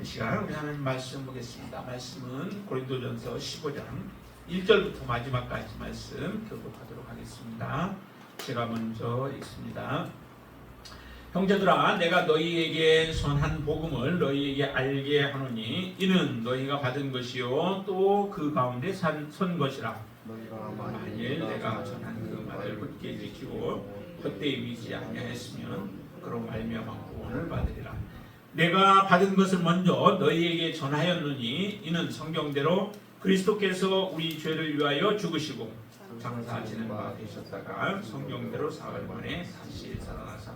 이 시간 우리 하나님 말씀 보겠습니다. 말씀은 고린도전서 15장 1절부터 마지막까지 말씀 교독하도록 하겠습니다. 제가 먼저 읽습니다. 형제들아, 내가 너희에게 선한 복음을 너희에게 알게 하노니 이는 너희가 받은 것이요 또 그 가운데 선 것이라. 만일 내가 전한 그 말을 굳게 지키고 헛되이 믿지 아니하였으면 그로 말미암아 구원을 받으리라. 내가 받은 것을 먼저 너희에게 전하였노니 이는 성경대로 그리스도께서 우리 죄를 위하여 죽으시고 장사 지내바 되셨다가 성경대로 사흘 만에 다시 살아나사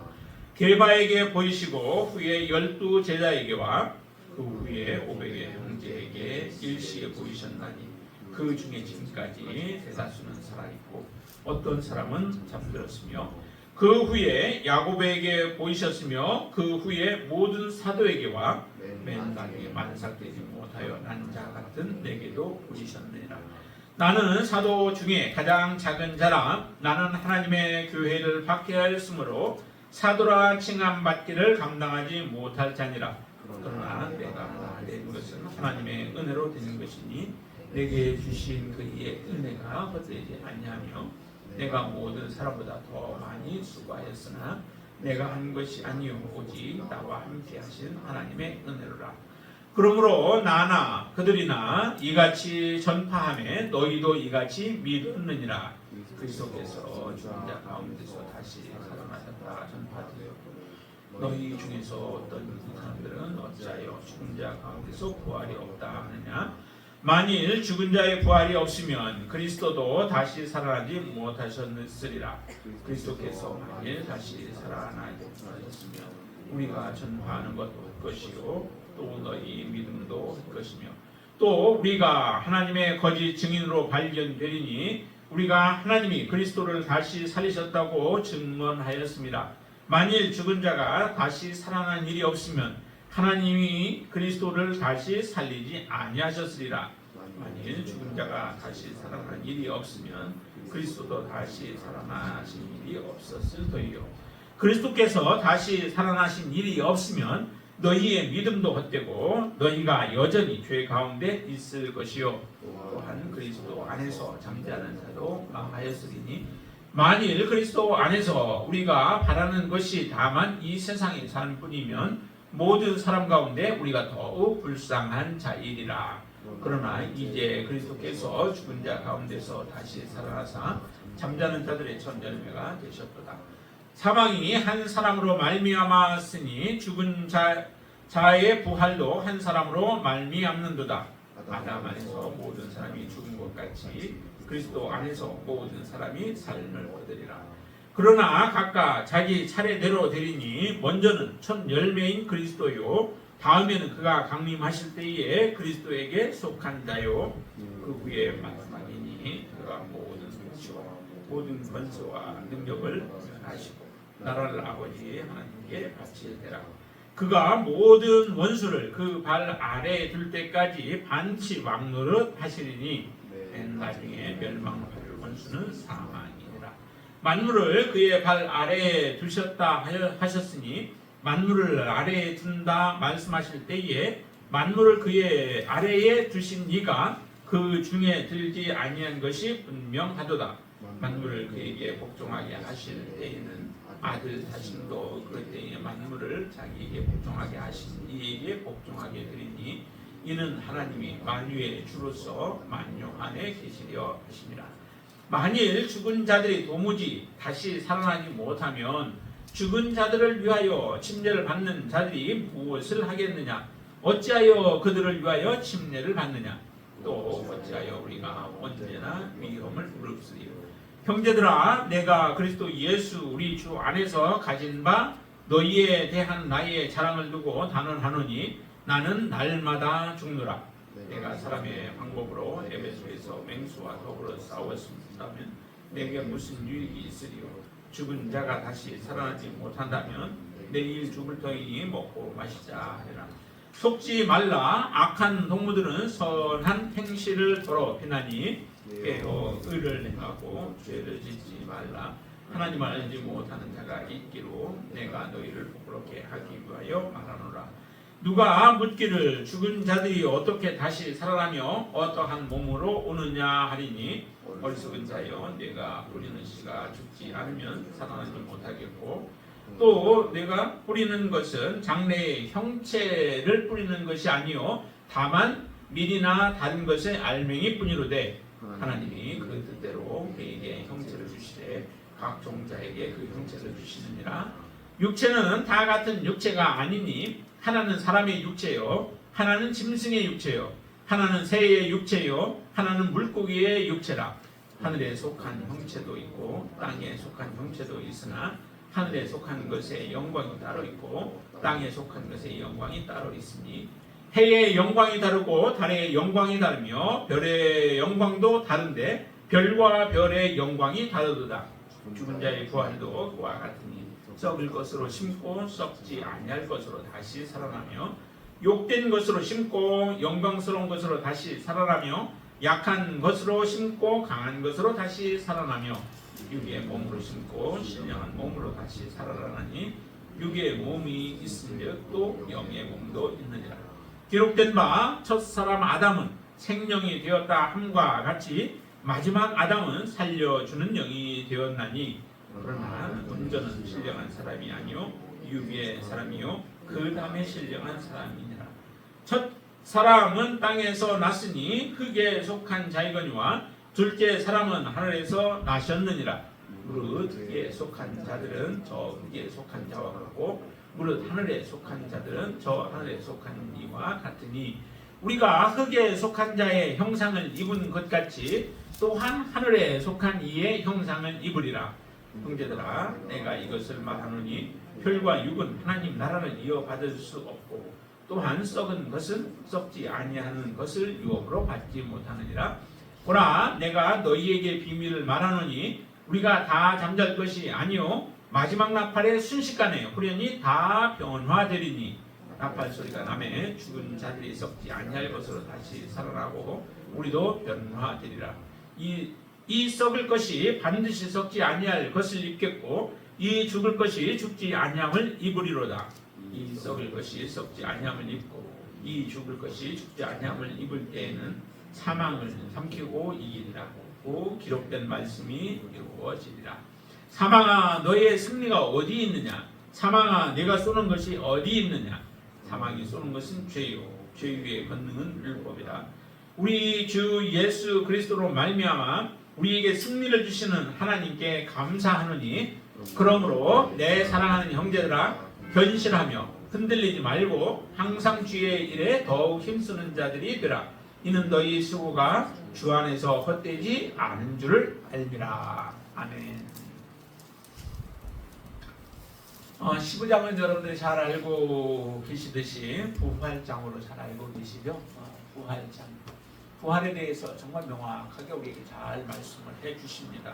게바에게 보이시고 후에 12 제자에게와 그 후에 500의 형제에게 일시에 보이셨나니 그 중에 지금까지 대다수는 살아있고 어떤 사람은 잠들었으며 그 후에 야고보에게 보이셨으며 그 후에 모든 사도에게와 맨 나중에 만삭되지 못하여 난 자 같은 내게도 보이셨느니라. 나는 사도 중에 가장 작은 자라. 나는 하나님의 교회를 박해하였으므로 사도라 칭함받기를 감당하지 못할 자니라. 그러나 내가 된 것은 하나님의 은혜로 되는 것이니 내게 주신 그의 은혜가 헛되지 아니하며 내가 모든 사람보다 더 많이 수고하였으나 내가 한 것이 아니요 오직 나와 함께 하신 하나님의 은혜로라. 그러므로 나나 그들이나 이같이 전파하매 너희도 이같이 믿었느니라. 그리스도께서 죽은 자 가운데서 다시 살아나셨다 전파되었고 너희 중에서 어떤 사람들은 어찌하여 죽은 자 가운데서 부활이 없다 하느냐. 만일 죽은 자의 부활이 없으면 그리스도도 다시 살아나지 못하셨으리라. 그리스도께서 만일 다시 살아나셨으면 우리가 전파하는 것도 할 것이요 또 너희 믿음도 할 것이며 또 우리가 하나님의 거짓 증인으로 발견되리니 우리가 하나님이 그리스도를 다시 살리셨다고 증언하였습니다. 만일 죽은 자가 다시 살아난 일이 없으면 하나님이 그리스도를 다시 살리지 아니하셨으리라. 만일 죽은 자가 다시 살아난 일이 없으면 그리스도도 다시 살아나신 일이 없었을 터이요. 그리스도께서 다시 살아나신 일이 없으면 너희의 믿음도 헛되고 너희가 여전히 죄 가운데 있을 것이요 또한 그리스도 안에서 잠자는 자도 망하였으리니 만일 그리스도 안에서 우리가 바라는 것이 다만 이 세상에 사는 뿐이면 모든 사람 가운데 우리가 더욱 불쌍한 자이리라. 그러나 이제 그리스도께서 죽은 자 가운데서 다시 살아나사 잠자는 자들의 첫 열매가 되셨도다. 사망이 한 사람으로 말미암았으니 죽은 자의 부활도 한 사람으로 말미암는도다. 아담 안에서 모든 사람이 죽은 것 같이 그리스도 안에서 모든 사람이 삶을 얻으리라. 그러나 각각 자기 차례대로 되리니 먼저는 첫 열매인 그리스도요 다음에는 그가 강림하실 때에 그리스도에게 속한 자요 그 후에 마지막이니 그가 모든 통치와 모든 권세와 능력을 면하시고 나라를 아버지 하나님께 바칠 때라. 그가 모든 원수를 그 발 아래에 둘 때까지 반치 왕노릇 하시리니 맨 나중에 멸망할 원수는 사망이니라. 만물을 그의 발 아래에 두셨다 하셨으니 만물을 아래에 둔다 말씀하실 때에 만물을 그의 아래에 두신 이가 그 중에 들지 아니한 것이 분명하도다. 만물을 그에게 복종하게 하실 때에는 아들 자신도 그 때에 만물을 자기에게 복종하게 하신 이에게 복종하게 되리니 이는 하나님이 만유의 주로서 만유 안에 계시려 하심이라. 만일 죽은 자들이 도무지 다시 살아나지 못하면 죽은 자들을 위하여 침례를 받는 자들이 무엇을 하겠느냐? 어찌하여 그들을 위하여 침례를 받느냐? 또 어찌하여 우리가 언제나 위험을 무릅쓰리요? 형제들아, 내가 그리스도 예수 우리 주 안에서 가진 바 너희에 대한 나의 자랑을 두고 단언하노니 나는 날마다 죽노라. 내가 사람의 방법으로 에베소에서 맹수와 더불어 싸웠다면 내게 무슨 유익이 있으리요? 죽은 자가 다시 살아나지 못한다면 내일 죽을 터이니 먹고 마시자 하리라. 속지 말라. 악한 동무들은 선한 행실을 더럽히나니 깨어 의를 행하고 죄를 짓지 말라. 하나님을 알지 못하는 자가 있기로 내가 너희를 부끄럽게 하기 위하여 말하노라. 누가 묻기를 죽은 자들이 어떻게 다시 살아나며 어떠한 몸으로 오느냐 하리니 어리석은 자여 내가 뿌리는 씨가 죽지 않으면 살아나지 못하겠고 또 내가 뿌리는 것은 장래의 형체를 뿌리는 것이 아니요 다만 밀이나 다른 것의 알맹이 뿐이로되 하나님이 그 뜻대로 그에게 형체를 주시되 각 종자에게 그 형체를 주시느니라. 육체는 다 같은 육체가 아니니 하나는 사람의 육체요 하나는 짐승의 육체요 하나는 새의 육체요 하나는 물고기의 육체라. 하늘에 속한 형체도 있고 땅에 속한 형체도 있으나 하늘에 속한 것의 영광이 따로 있고 땅에 속한 것의 영광이 따로 있으니 해의 영광이 다르고 달의 영광이 다르며 별의 영광도 다른데 별과 별의 영광이 다르도다. 죽은 자의 부활도 그와 같으니 썩을 것으로 심고 썩지 아니할 것으로 다시 살아나며 욕된 것으로 심고 영광스러운 것으로 다시 살아나며 약한 것으로 심고 강한 것으로 다시 살아나며 육의 몸으로 심고 신령한 몸으로 다시 살아나니 육의 몸이 있으며 또 영의 몸도 있느니라. 기록된 바 첫사람 아담은 생명이 되었다 함과 같이 마지막 아담은 살려주는 영이 되었나니 그러나 먼저는 신령한 사람이 아니요 유비의 사람이요 그 다음에 신령한 사람이니라. 첫 사람은 땅에서 났으니 흙에 속한 자이거니와 둘째 사람은 하늘에서 나셨느니라. 무릇 흙에 속한 자들은 저 흙에 속한 자와 같고 무릇 하늘에 속한 자들은 저 하늘에 속한 이와 같으니 우리가 흙에 속한 자의 형상을 입은 것 같이 또한 하늘에 속한 이의 형상을 입으리라. 형제들아 내가 이것을 말하노니 혈과 육은 하나님 나라를 이어받을 수 없고 또한 썩은 것은 썩지 아니하는 것을 유업으로 받지 못하느니라. 보라 내가 너희에게 비밀을 말하노니 우리가 다 잠잘 것이 아니요 마지막 나팔에 순식간에 후련히 다 변화되리니 나팔 소리가 나매 죽은 자들이 썩지 아니할 것으로 다시 살아나고 우리도 변화되리라. 이 썩을 것이 반드시 썩지 아니할 것을 입겠고 이 죽을 것이 죽지 아니함을 입으리로다. 이 썩을 것이 썩지 아니함을 입고 이 죽을 것이 죽지 아니함을 입을 때에는 사망을 삼키고 이기리라. 고 기록된 말씀이 이루어지리라. 사망아 너의 승리가 어디 있느냐? 사망아 내가 쏘는 것이 어디 있느냐? 사망이 쏘는 것은 죄요 죄 위의 권능은 율법이라. 우리 주 예수 그리스도로 말미암아 우리에게 승리를 주시는 하나님께 감사하노니 그러므로 내 사랑하는 형제들아 견실하며 흔들리지 말고 항상 주의 일에 더욱 힘쓰는 자들이 되라. 이는 너희 수고가 주 안에서 헛되지 않은 줄을 알미라. 아멘. 15장은 여러분들이 잘 알고 계시듯이 부활장으로 잘 알고 계시죠? 부활장. 부활에 대해서 정말 명확하게 우리에게 잘 말씀을 해주십니다.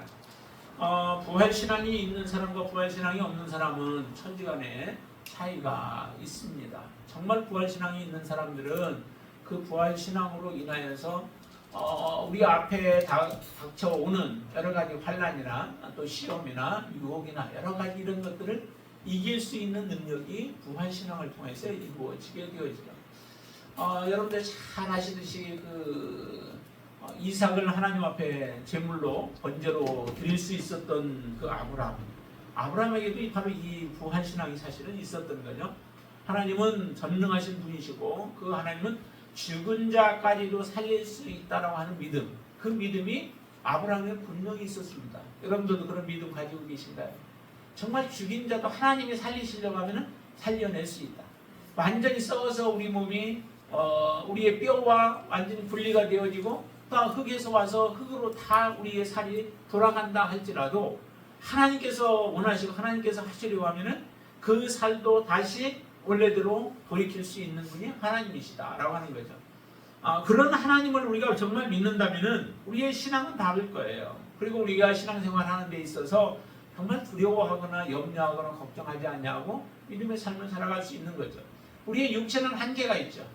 부활신앙이 있는 사람과 부활신앙이 없는 사람은 천지간에 차이가 있습니다. 정말 부활신앙이 있는 사람들은 그 부활신앙으로 인하여서 우리 앞에 닥쳐오는 여러 가지 환난이나 또 시험이나 유혹이나 여러 가지 이런 것들을 이길 수 있는 능력이 부활신앙을 통해서 이루어지게 되어지죠. 여러분들 잘 아시듯이 이삭을 하나님 앞에 제물로 번제로 드릴 수 있었던 그 아브라함에게도 바로 이 부활신앙이 사실은 있었던 거죠. 하나님은 전능하신 분이시고 그 하나님은 죽은 자까지도 살릴 수 있다라고 하는 믿음, 그 믿음이 아브라함에 분명히 있었습니다. 여러분들도 그런 믿음 가지고 계신가요? 정말 죽인 자도 하나님이 살리시려고 하면 살려낼 수 있다. 완전히 썩어서 우리 몸이 우리의 뼈와 완전히 분리가 되어지고 또 흙에서 와서 흙으로 다 우리의 살이 돌아간다 할지라도 하나님께서 원하시고 하나님께서 하시려고 하면은 그 살도 다시 원래대로 돌이킬 수 있는 분이 하나님이시다라고 하는 거죠. 그런 하나님을 우리가 정말 믿는다면은 우리의 신앙은 다를 거예요. 그리고 우리가 신앙생활하는 데 있어서 정말 두려워하거나 염려하거나 걱정하지 않냐고 믿음의 삶을 살아갈 수 있는 거죠. 우리의 육체는 한계가 있죠.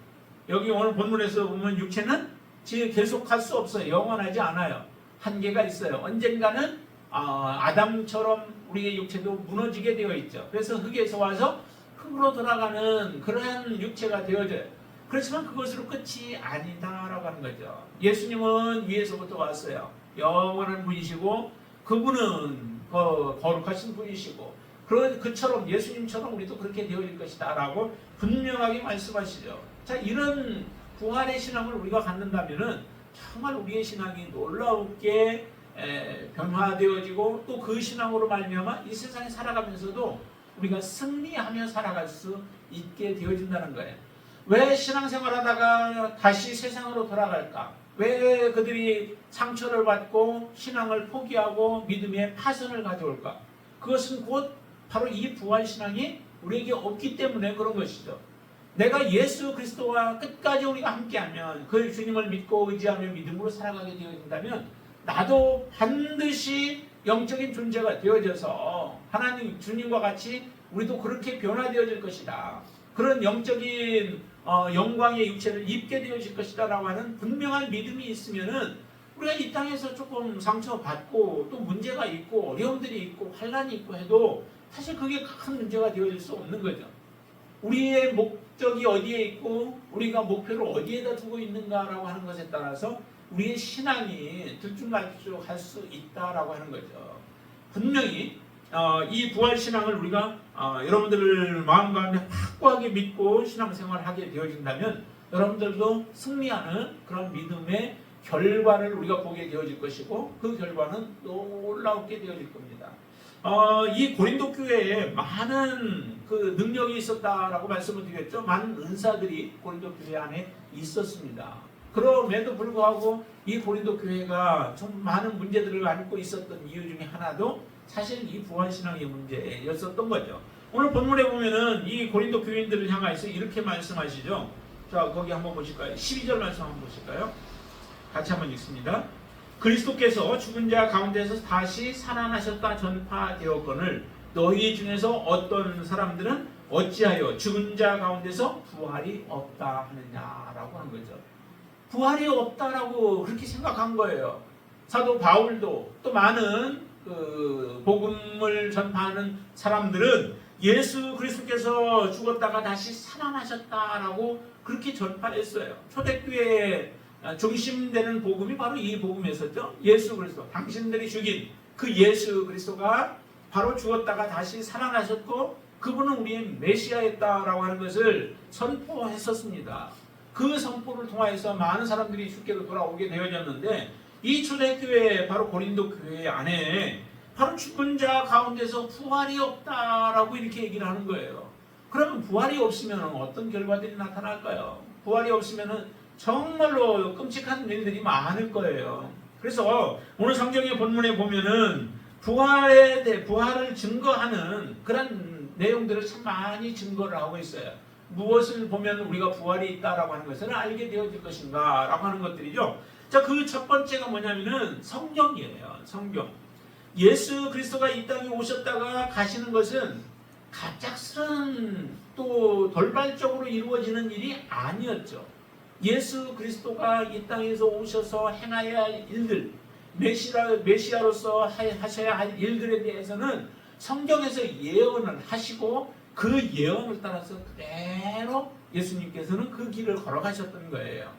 여기 오늘 본문에서 보면 육체는 계속할 수 없어요. 영원하지 않아요. 한계가 있어요. 언젠가는 아담처럼 우리의 육체도 무너지게 되어 있죠. 그래서 흙에서 와서 흙으로 돌아가는 그러한 육체가 되어져요. 그렇지만 그것으로 끝이 아니다라고 하는 거죠. 예수님은 위에서부터 왔어요. 영원한 분이시고 그분은 거룩하신 분이시고 그처럼 예수님처럼 우리도 그렇게 되어질 것이다 라고 분명하게 말씀하시죠. 자, 이런 부활의 신앙을 우리가 갖는다면은 정말 우리의 신앙이 놀랍게 변화되어지고 또 그 신앙으로 말미암아 이 세상에 살아가면서도 우리가 승리하며 살아갈 수 있게 되어진다는 거예요. 왜 신앙생활하다가 다시 세상으로 돌아갈까? 왜 그들이 상처를 받고 신앙을 포기하고 믿음의 파선을 가져올까? 그것은 곧 바로 이 부활신앙이 우리에게 없기 때문에 그런 것이죠. 내가 예수 그리스도와 끝까지 우리가 함께하면 그 주님을 믿고 의지하며 믿음으로 살아가게 되어진다면 나도 반드시 영적인 존재가 되어져서 하나님 주님과 같이 우리도 그렇게 변화되어질 것이다. 그런 영적인 영광의 육체를 입게 되어질 것이다 라고 하는 분명한 믿음이 있으면은 우리가 이 땅에서 조금 상처받고 또 문제가 있고 어려움들이 있고 환란이 있고 해도 사실 그게 큰 문제가 되어질 수 없는 거죠. 우리의 목적이 어디에 있고 우리가 목표를 어디에다 두고 있는가라고 하는 것에 따라서 우리의 신앙이 들쭉날쭉 할 수 있다라고 하는 거죠. 분명히 이 부활신앙을 우리가 여러분들 마음 가운데 확고하게 믿고 신앙생활을 하게 되어진다면 여러분들도 승리하는 그런 믿음의 결과를 우리가 보게 되어질 것이고 그 결과는 놀랍게 되어질 겁니다. 이 고린도 교회에 많은 그 능력이 있었다라고 말씀을 드렸죠. 많은 은사들이 고린도 교회 안에 있었습니다. 그럼에도 불구하고 이 고린도 교회가 좀 많은 문제들을 안고 있었던 이유 중에 하나도 사실 이 부활신앙의 문제였었던 거죠. 오늘 본문에 보면은 이 고린도 교인들을 향해서 이렇게 말씀하시죠. 자, 거기 한번 보실까요? 12절 말씀 한번 보실까요? 같이 한번 읽습니다. 그리스도께서 죽은 자 가운데서 다시 살아나셨다 전파되었거늘 너희 중에서 어떤 사람들은 어찌하여 죽은 자 가운데서 부활이 없다 하느냐라고 하는 거죠. 부활이 없다라고 그렇게 생각한 거예요. 사도 바울도 또 많은 그 복음을 전파하는 사람들은 예수 그리스도께서 죽었다가 다시 살아나셨다라고 그렇게 전파했어요. 초대교회의 중심되는 복음이 바로 이 복음이었었죠. 예수 그리스도, 당신들이 죽인 그 예수 그리스도가 바로 죽었다가 다시 살아나셨고 그분은 우리의 메시아였다라고 하는 것을 선포했었습니다. 그 선포를 통하여서 많은 사람들이 주께로 돌아오게 되어졌는데 이 초대교회 바로 고린도 교회 안에 바로 죽은 자 가운데서 부활이 없다라고 이렇게 얘기를 하는 거예요. 그러면 부활이 없으면 어떤 결과들이 나타날까요? 부활이 없으면 정말로 끔찍한 일들이 많을 거예요. 그래서 오늘 성경의 본문에 보면은 부활을 증거하는 그런 내용들을 참 많이 증거를 하고 있어요. 무엇을 보면 우리가 부활이 있다라고 하는 것을 알게 되어질 것인가 라고 하는 것들이죠. 자, 그 첫 번째가 뭐냐면은 성경이에요. 성경. 예수 그리스도가 이 땅에 오셨다가 가시는 것은 갑작스런 또 돌발적으로 이루어지는 일이 아니었죠. 예수 그리스도가 이 땅에서 오셔서 행하여야 할 일들, 메시아로서 하셔야 할 일들에 대해서는 성경에서 예언을 하시고 그 예언을 따라서 그대로 예수님께서는 그 길을 걸어가셨던 거예요.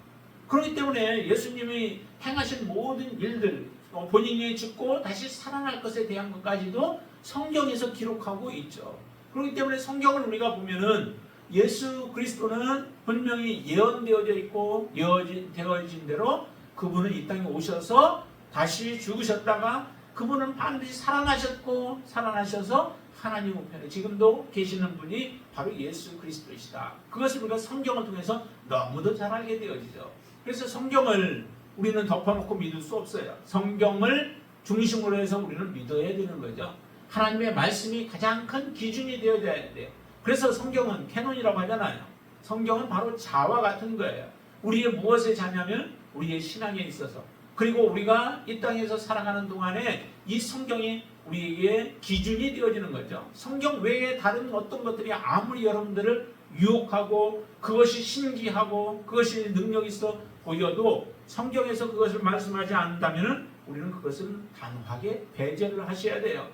그렇기 때문에 예수님이 행하신 모든 일들, 본인이 죽고 다시 살아날 것에 대한 것까지도 성경에서 기록하고 있죠. 그렇기 때문에 성경을 우리가 보면은 예수 그리스도는 분명히 예언되어져 있고 되어진 대로 그분은 이 땅에 오셔서 다시 죽으셨다가 그분은 반드시 살아나셨고 살아나셔서 하나님 우편에 지금도 계시는 분이 바로 예수 그리스도이시다. 그것을 우리가 성경을 통해서 너무도 잘 알게 되어지죠. 그래서 성경을 우리는 덮어놓고 믿을 수 없어요. 성경을 중심으로 해서 우리는 믿어야 되는 거죠. 하나님의 말씀이 가장 큰 기준이 되어져야 돼요. 그래서 성경은 캐논이라고 하잖아요. 성경은 바로 자와 같은 거예요. 우리의 무엇의 자냐면 우리의 신앙에 있어서 그리고 우리가 이 땅에서 살아가는 동안에 이 성경이 우리에게 기준이 되어지는 거죠. 성경 외에 다른 어떤 것들이 아무리 여러분들을 유혹하고 그것이 신기하고 그것이 능력 있어 보여도 성경에서 그것을 말씀하지 않는다면 우리는 그것을 단호하게 배제를 하셔야 돼요.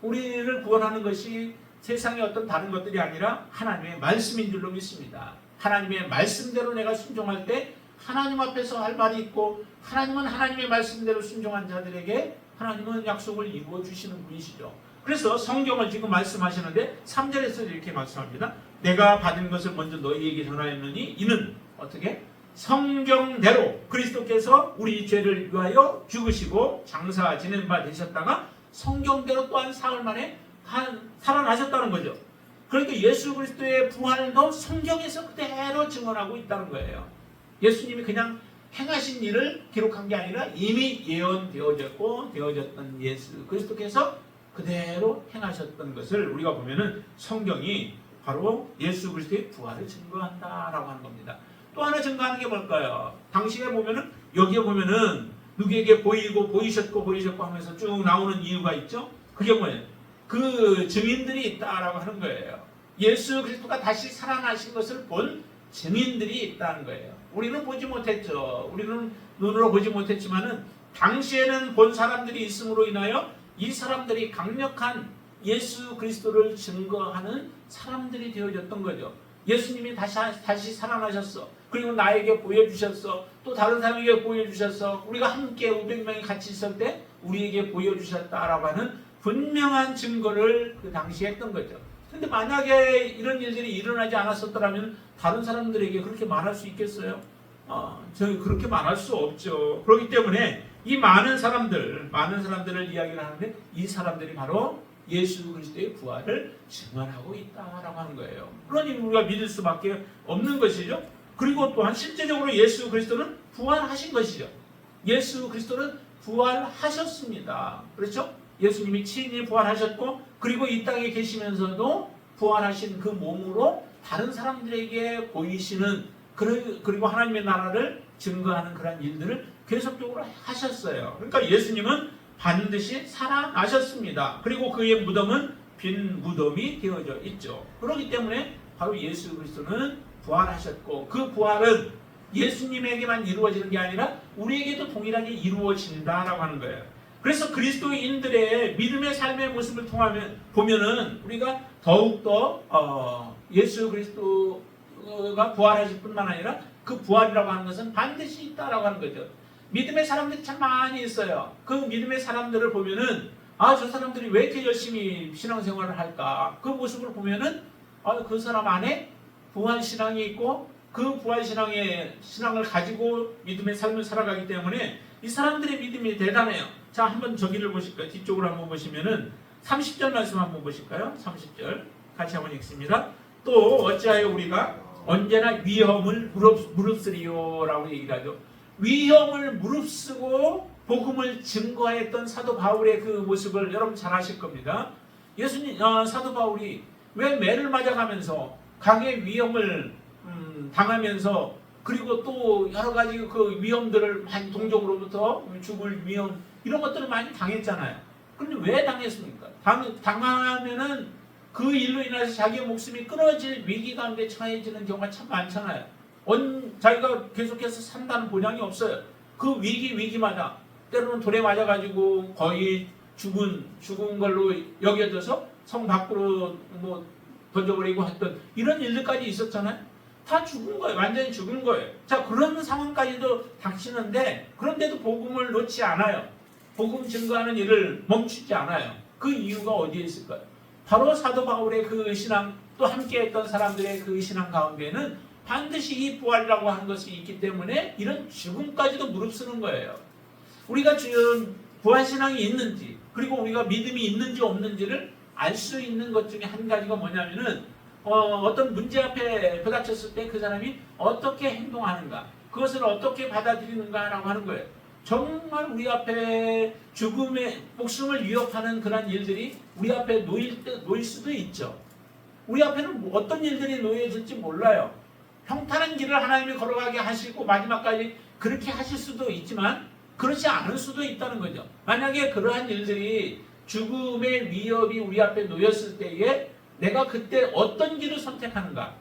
우리를 구원하는 것이 세상의 어떤 다른 것들이 아니라 하나님의 말씀인 줄로 믿습니다. 하나님의 말씀대로 내가 순종할 때 하나님 앞에서 할 말이 있고, 하나님은 하나님의 말씀대로 순종한 자들에게 하나님은 약속을 이루어 주시는 분이시죠. 그래서 성경을 지금 말씀하시는데 3절에서 이렇게 말씀합니다. 내가 받은 것을 먼저 너희에게 전하였느니 이는 어떻게? 성경대로 그리스도께서 우리 죄를 위하여 죽으시고 장사 지낸 바 되셨다가 성경대로 또한 사흘 만에 살아나셨다는 거죠. 그러니까 예수 그리스도의 부활도 성경에서 그대로 증언하고 있다는 거예요. 예수님이 그냥 행하신 일을 기록한 게 아니라 이미 예언되어졌고 되어졌던 예수 그리스도께서 그대로 행하셨던 것을 우리가 보면은 성경이 바로 예수 그리스도의 부활을 증거한다라고 하는 겁니다. 또 하나 증거하는 게 뭘까요? 당시에 보면은 여기에 보면은 누구에게 보이고 보이셨고 하면서 쭉 나오는 이유가 있죠. 그게 뭐예요? 그 증인들이 있다라고 하는 거예요. 예수 그리스도가 다시 살아나신 것을 본 증인들이 있다는 거예요. 우리는 보지 못했죠. 우리는 눈으로 보지 못했지만은 당시에는 본 사람들이 있음으로 인하여 이 사람들이 강력한 예수 그리스도를 증거하는 사람들이 되어졌던 거죠. 예수님이 다시 살아나셨어. 그리고 나에게 보여주셨어. 또 다른 사람에게 보여주셨어. 우리가 함께 500명이 같이 있을 때 우리에게 보여주셨다라고 하는 분명한 증거를 그 당시에 했던 거죠. 근데 만약에 이런 일들이 일어나지 않았었더라면 다른 사람들에게 그렇게 말할 수 있겠어요? 저희 그렇게 말할 수 없죠. 그렇기 때문에 이 많은 사람들을 이야기를 하는데 이 사람들이 바로 예수 그리스도의 부활을 증언하고 있다라고 하는 거예요. 그러니 우리가 믿을 수밖에 없는 것이죠. 그리고 또한 실제적으로 예수 그리스도는 부활하신 것이죠. 예수 그리스도는 부활하셨습니다. 그렇죠? 예수님이 친히 부활하셨고 그리고 이 땅에 계시면서도 부활하신 그 몸으로 다른 사람들에게 보이시는 그리고 하나님의 나라를 증거하는 그런 일들을 계속적으로 하셨어요. 그러니까 예수님은 반드시 살아나셨습니다. 그리고 그의 무덤은 빈 무덤이 되어져 있죠. 그렇기 때문에 바로 예수 그리스도는 부활하셨고 그 부활은 예수님에게만 이루어지는 게 아니라 우리에게도 동일하게 이루어진다라고 하는 거예요. 그래서 그리스도인들의 믿음의 삶의 모습을 보면은 우리가 더욱더 예수 그리스도가 부활하실 뿐만 아니라 그 부활이라고 하는 것은 반드시 있다라고 하는 거죠. 믿음의 사람들이 참 많이 있어요. 그 믿음의 사람들을 보면은 저 사람들이 왜 이렇게 열심히 신앙생활을 할까? 그 모습을 보면은 그 사람 안에 부활신앙이 있고 그 부활신앙을 가지고 믿음의 삶을 살아가기 때문에 이 사람들의 믿음이 대단해요. 자, 한번 저기를 보실까요? 뒤쪽으로 한번 보시면은 30절 말씀 한번 보실까요? 30절 같이 한번 읽습니다. 또 어찌하여 우리가 언제나 위험을 무릅쓰리요 라고 얘기를 하죠. 위험을 무릅쓰고 복음을 증거했던 사도 바울의 그 모습을 여러분 잘 아실 겁니다. 사도 바울이 왜 매를 맞아가면서 강의 위험을 당하면서 그리고 또 여러 가지 그 위험들을 많이 동족으로부터 죽을 위험 이런 것들을 많이 당했잖아요. 그런데 왜 당했습니까? 당하면은 그 일로 인해서 자기의 목숨이 끊어질 위기 가운데 처해지는 경우가 참 많잖아요. 자기가 계속해서 산다는 보장이 없어요. 그 위기마다 때로는 돌에 맞아가지고 거의 죽은 걸로 여겨져서 성 밖으로 던져버리고 했던 이런 일들까지 있었잖아요. 다 죽은 거예요. 완전히 죽은 거예요. 자, 그런 상황까지도 닥치는데 그런데도 복음을 놓지 않아요. 복음 증거하는 일을 멈추지 않아요. 그 이유가 어디에 있을까요? 바로 사도 바울의 그 신앙 또 함께했던 사람들의 그 신앙 가운데는 반드시 이 부활이라고 하는 것이 있기 때문에 이런 죽음까지도 무릅쓰는 거예요. 우리가 지금 부활신앙이 있는지 그리고 우리가 믿음이 있는지 없는지를 알 수 있는 것 중에 한 가지가 뭐냐면은 어떤 문제 앞에 부닥쳤을 때 그 사람이 어떻게 행동하는가 그것을 어떻게 받아들이는가라고 하는 거예요. 정말 우리 앞에 죽음의 목숨을 위협하는 그런 일들이 우리 앞에 놓일 수도 있죠. 우리 앞에는 어떤 일들이 놓여질지 몰라요. 평탄한 길을 하나님이 걸어가게 하시고 마지막까지 그렇게 하실 수도 있지만 그렇지 않을 수도 있다는 거죠. 만약에 그러한 일들이 죽음의 위협이 우리 앞에 놓였을 때에 내가 그때 어떤 길을 선택하는가?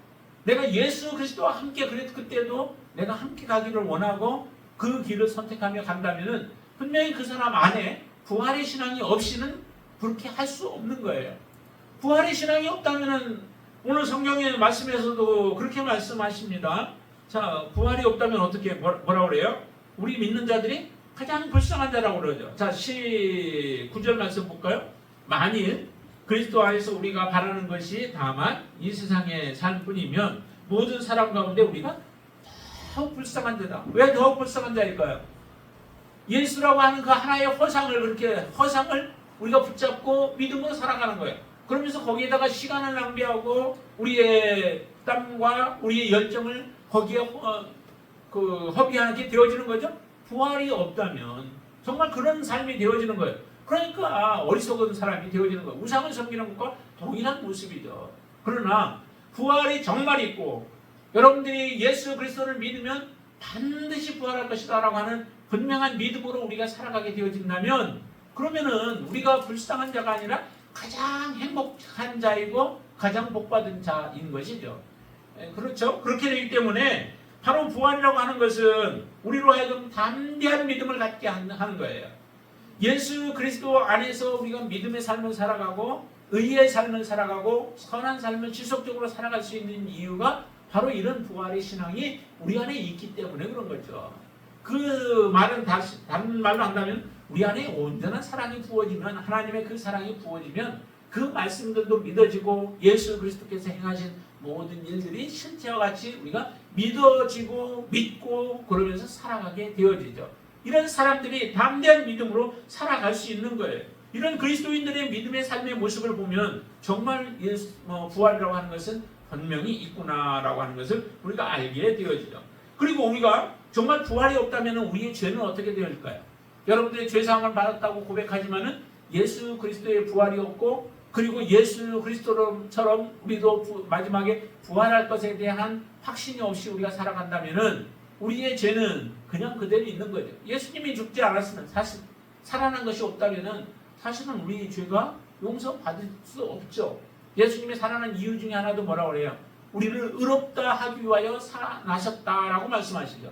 내가 예수 그리스도와 함께 그때도 내가 함께 가기를 원하고 그 길을 선택하며 간다면은 분명히 그 사람 안에 부활의 신앙이 없이는 그렇게 할 수 없는 거예요. 부활의 신앙이 없다면은 오늘 성경의 말씀에서도 그렇게 말씀하십니다. 자, 부활이 없다면 어떻게 뭐라고 그래요? 우리 믿는 자들이 가장 불쌍한 자라고 그러죠. 자, 9절 말씀 볼까요? 만일 그리스도 안에서 우리가 바라는 것이 다만 이 세상의 삶뿐이면 모든 사람 가운데 우리가 더욱 불쌍한 자다. 왜 더욱 불쌍한 자일까요? 예수라고 하는 그 하나의 허상을 우리가 붙잡고 믿음으로 살아가는 거예요. 그러면서 거기에다가 시간을 낭비하고 우리의 땀과 우리의 열정을 거기에 허비하게 되어지는 거죠. 부활이 없다면 정말 그런 삶이 되어지는 거예요. 그러니까 어리석은 사람이 되어지는 거예요. 우상을 섬기는 것과 동일한 모습이죠. 그러나 부활이 정말 있고 여러분들이 예수 그리스도를 믿으면 반드시 부활할 것이다 라고 하는 분명한 믿음으로 우리가 살아가게 되어진다면 그러면은 우리가 불쌍한 자가 아니라 가장 행복한 자이고 가장 복받은 자인 것이죠. 그렇죠? 그렇게 되기 때문에 바로 부활이라고 하는 것은 우리로 하여금 담대한 믿음을 갖게 하는 거예요. 예수 그리스도 안에서 우리가 믿음의 삶을 살아가고 의의 삶을 살아가고 선한 삶을 지속적으로 살아갈 수 있는 이유가 바로 이런 부활의 신앙이 우리 안에 있기 때문에 그런 거죠. 그 말은 다른 말로 한다면 우리 안에 온전한 사랑이 부어지면 하나님의 그 사랑이 부어지면 그 말씀들도 믿어지고 예수 그리스도께서 행하신 모든 일들이 실제와 같이 우리가 믿어지고 믿고 그러면서 살아가게 되어지죠. 이런 사람들이 담대한 믿음으로 살아갈 수 있는 거예요. 이런 그리스도인들의 믿음의 삶의 모습을 보면 정말 부활이라고 하는 것은 분명히 있구나라고 하는 것을 우리가 알게 되어지죠. 그리고 우리가 정말 부활이 없다면 우리의 죄는 어떻게 되어질까요? 여러분들이 죄사함을 받았다고 고백하지만은 예수 그리스도의 부활이 없고 그리고 예수 그리스도처럼 우리도 마지막에 부활할 것에 대한 확신이 없이 우리가 살아간다면은 우리의 죄는 그냥 그대로 있는 거죠. 예수님이 죽지 않았으면 사실 살아난 것이 없다면은 사실은 우리 죄가 용서받을 수 없죠. 예수님이 살아난 이유 중에 하나도 뭐라고 그래요? 우리를 의롭다 하기 위하여 살아나셨다라고 말씀하시죠.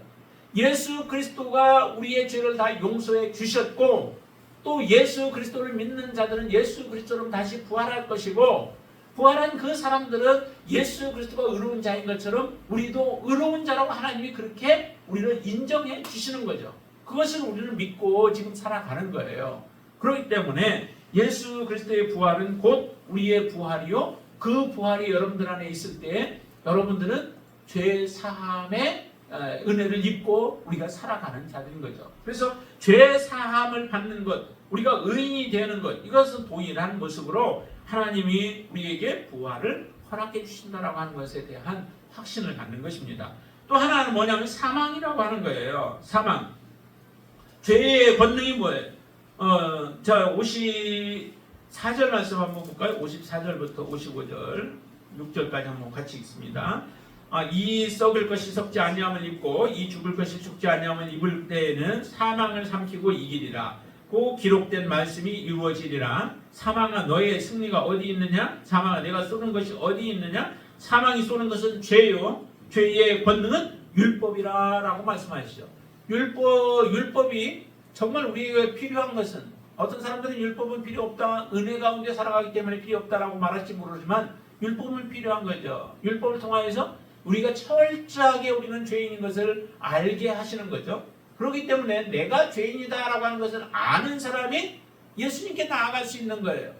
예수 그리스도가 우리의 죄를 다 용서해 주셨고 또 예수 그리스도를 믿는 자들은 예수 그리스도로 다시 부활할 것이고 부활한 그 사람들은 예수 그리스도가 의로운 자인 것처럼 우리도 의로운 자라고 하나님이 그렇게 우리를 인정해 주시는 거죠. 그것을 우리는 믿고 지금 살아가는 거예요. 그렇기 때문에 예수 그리스도의 부활은 곧 우리의 부활이요. 그 부활이 여러분들 안에 있을 때 여러분들은 죄 사함의 은혜를 입고 우리가 살아가는 자들인 거죠. 그래서 죄 사함을 받는 것, 우리가 의인이 되는 것, 이것은 동일한 모습으로 하나님이 우리에게 부활을 허락해 주신다라고 하는 것에 대한 확신을 갖는 것입니다. 또 하나는 뭐냐면 사망이라고 하는 거예요. 사망. 죄의 권능이 뭐예요? 자, 54절 말씀 한번 볼까요? 54절부터 55절, 6절까지 한번 같이 읽습니다. 이 썩을 것이 썩지 아니함을 입고 이 죽을 것이 죽지 아니함을 입을 때에는 사망을 삼키고 이기리라. 고 기록된 말씀이 이루어지리라. 사망아 너의 승리가 어디 있느냐? 사망아 내가 쏘는 것이 어디 있느냐? 사망이 쏘는 것은 죄요. 죄의 권능은 율법이라 라고 말씀하시죠. 율법이 정말 우리에게 필요한 것은 어떤 사람들은 율법은 필요 없다. 은혜 가운데 살아가기 때문에 필요 없다라고 말할지 모르지만 율법은 필요한 거죠. 율법을 통하여서 우리가 철저하게 우리는 죄인인 것을 알게 하시는 거죠. 그렇기 때문에 내가 죄인이다라고 하는 것을 아는 사람이 예수님께 나아갈 수 있는 거예요.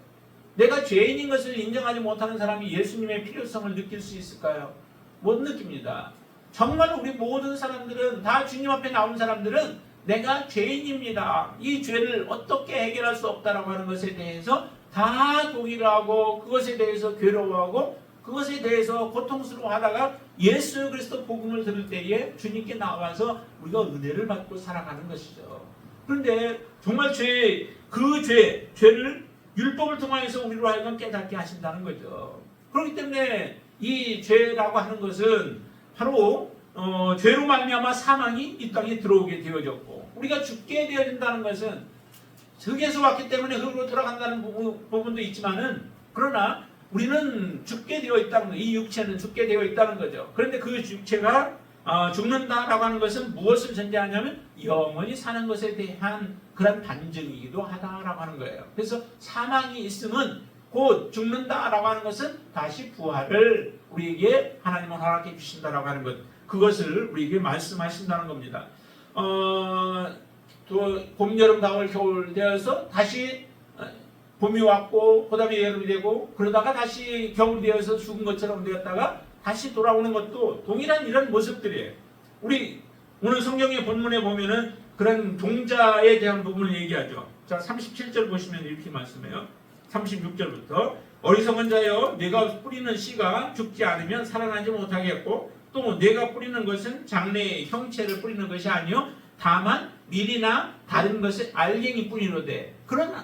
내가 죄인인 것을 인정하지 못하는 사람이 예수님의 필요성을 느낄 수 있을까요? 못 느낍니다. 정말 우리 모든 사람들은 다 주님 앞에 나온 사람들은 내가 죄인입니다. 이 죄를 어떻게 해결할 수 없다라고 하는 것에 대해서 다 동의하고 그것에 대해서 괴로워하고 그것에 대해서 고통스러워하다가 예수 그리스도 복음을 들을 때에 주님께 나와서 우리가 은혜를 받고 살아가는 것이죠. 그런데 정말 죄를 율법을 통해서 우리로 하여금 깨닫게 하신다는 거죠. 그렇기 때문에 이 죄라고 하는 것은 바로 죄로 말미암아 사망이 이 땅에 들어오게 되어졌고 우리가 죽게 되어진다는 것은 흙에서 왔기 때문에 흙으로 돌아간다는 부분도 있지만은 그러나 우리는 죽게 되어 있다는 거예요. 이 육체는 죽게 되어 있다는 거죠. 그런데 그 육체가 죽는다라고 하는 것은 무엇을 전제하냐면 영원히 사는 것에 대한 그런 반증이기도 하다라고 하는 거예요. 그래서 사망이 있으면 곧 죽는다라고 하는 것은 다시 부활을 우리에게 하나님은 허락해 주신다라고 하는 것, 그것을 우리에게 말씀하신다는 겁니다. 또 봄, 여름, 가을, 겨울 되어서 다시 봄이 왔고 그 다음에 여름이 되고 그러다가 다시 겨울이 되어서 죽은 것처럼 되었다가 다시 돌아오는 것도 동일한 이런 모습들이에요. 우리 오늘 성경의 본문에 보면은 그런 동자에 대한 부분을 얘기하죠. 자, 37절 보시면 이렇게 말씀해요. 36절부터 어리석은 자여, 네가 뿌리는 씨가 죽지 않으면 살아나지 못하겠고 또 네가 뿌리는 것은 장래의 형체를 뿌리는 것이 아니요 다만 밀이나 다른 것을 알갱이 뿌리로되, 그런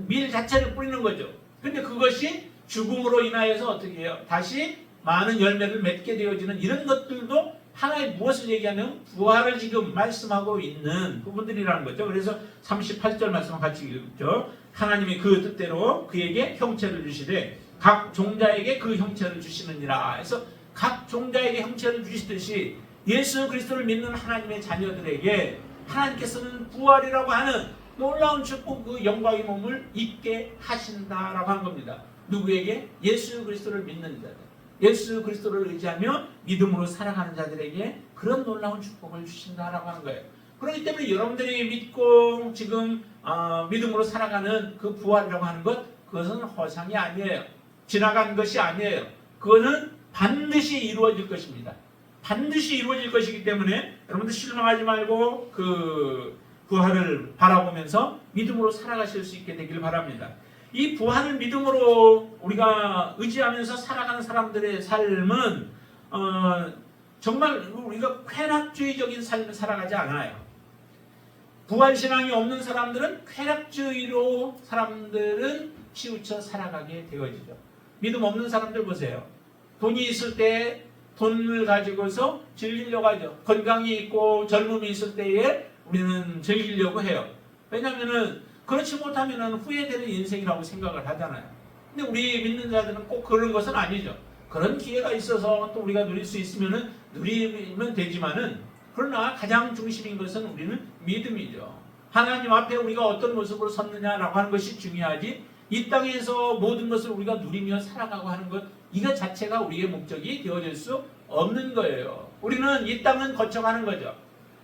밀 자체를 뿌리는 거죠. 근데 그것이 죽음으로 인하여서 어떻게 해요? 다시 많은 열매를 맺게 되어지는 이런 것들도 하나의 무엇을 얘기하면 부활을 지금 말씀하고 있는 부분들이라는 거죠. 그래서 38절 말씀을 같이 읽죠. 하나님이 그 뜻대로 그에게 형체를 주시되 각 종자에게 그 형체를 주시느니라. 그래서 각 종자에게 형체를 주시듯이 예수 그리스도를 믿는 하나님의 자녀들에게 하나님께서는 부활이라고 하는 놀라운 축복, 그 영광의 몸을 입게 하신다라고 하는 겁니다. 누구에게? 예수 그리스도를 믿는 자들, 예수 그리스도를 의지하며 믿음으로 살아가는 자들에게 그런 놀라운 축복을 주신다라고 하는 거예요. 그렇기 때문에 여러분들이 믿고 지금 믿음으로 살아가는 그 부활이라고 하는 것, 그것은 허상이 아니에요. 지나간 것이 아니에요. 그거는 반드시 이루어질 것입니다. 반드시 이루어질 것이기 때문에 여러분들 실망하지 말고 그 부활을 바라보면서 믿음으로 살아가실 수 있게 되길 바랍니다. 이 부활을 믿음으로 우리가 의지하면서 살아가는 사람들의 삶은 정말 우리가 쾌락주의적인 삶을 살아가지 않아요. 부활신앙이 없는 사람들은 쾌락주의로 사람들은 치우쳐 살아가게 되어지죠. 믿음 없는 사람들 보세요. 돈이 있을 때 돈을 가지고서 즐기려고 하죠. 건강이 있고 젊음이 있을 때에 우리는 즐기려고 해요. 왜냐하면 그렇지 못하면 후회되는 인생이라고 생각을 하잖아요. 근데 우리 믿는 자들은 꼭 그런 것은 아니죠. 그런 기회가 있어서 또 우리가 누릴 수 있으면 누리면 되지만은, 그러나 가장 중심인 것은 우리는 믿음이죠. 하나님 앞에 우리가 어떤 모습으로 섰느냐라고 하는 것이 중요하지, 이 땅에서 모든 것을 우리가 누리며 살아가고 하는 것, 이것 자체가 우리의 목적이 되어질 수 없는 거예요. 우리는 이 땅은 거쳐가는 거죠.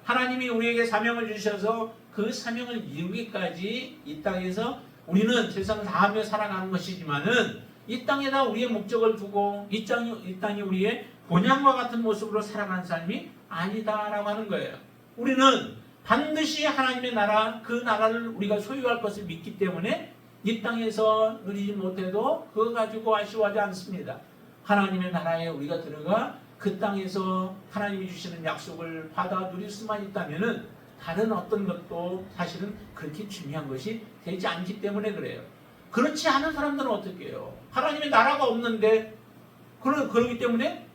하나님이 우리에게 사명을 주셔서 그 사명을 이루기까지 이 땅에서 우리는 최선을 다하며 살아가는 것이지만은, 이 땅에다 우리의 목적을 두고 이 땅이 우리의 본향과 같은 모습으로 살아가는 삶이 아니다라고 하는 거예요. 우리는 반드시 하나님의 나라, 그 나라를 우리가 소유할 것을 믿기 때문에 이 땅에서 누리지 못해도 그거 가지고 아쉬워하지 않습니다. 하나님의 나라에 우리가 들어가 그 땅에서 하나님이 주시는 약속을 받아 누릴 수만 있다면은 다른 어떤 것도 사실은 그렇게 중요한 것이 되지 않기 때문에 그래요. 그렇지 않은 사람들은 어떻게 해요? 하나님의 나라가 없는데, 그러기 때문에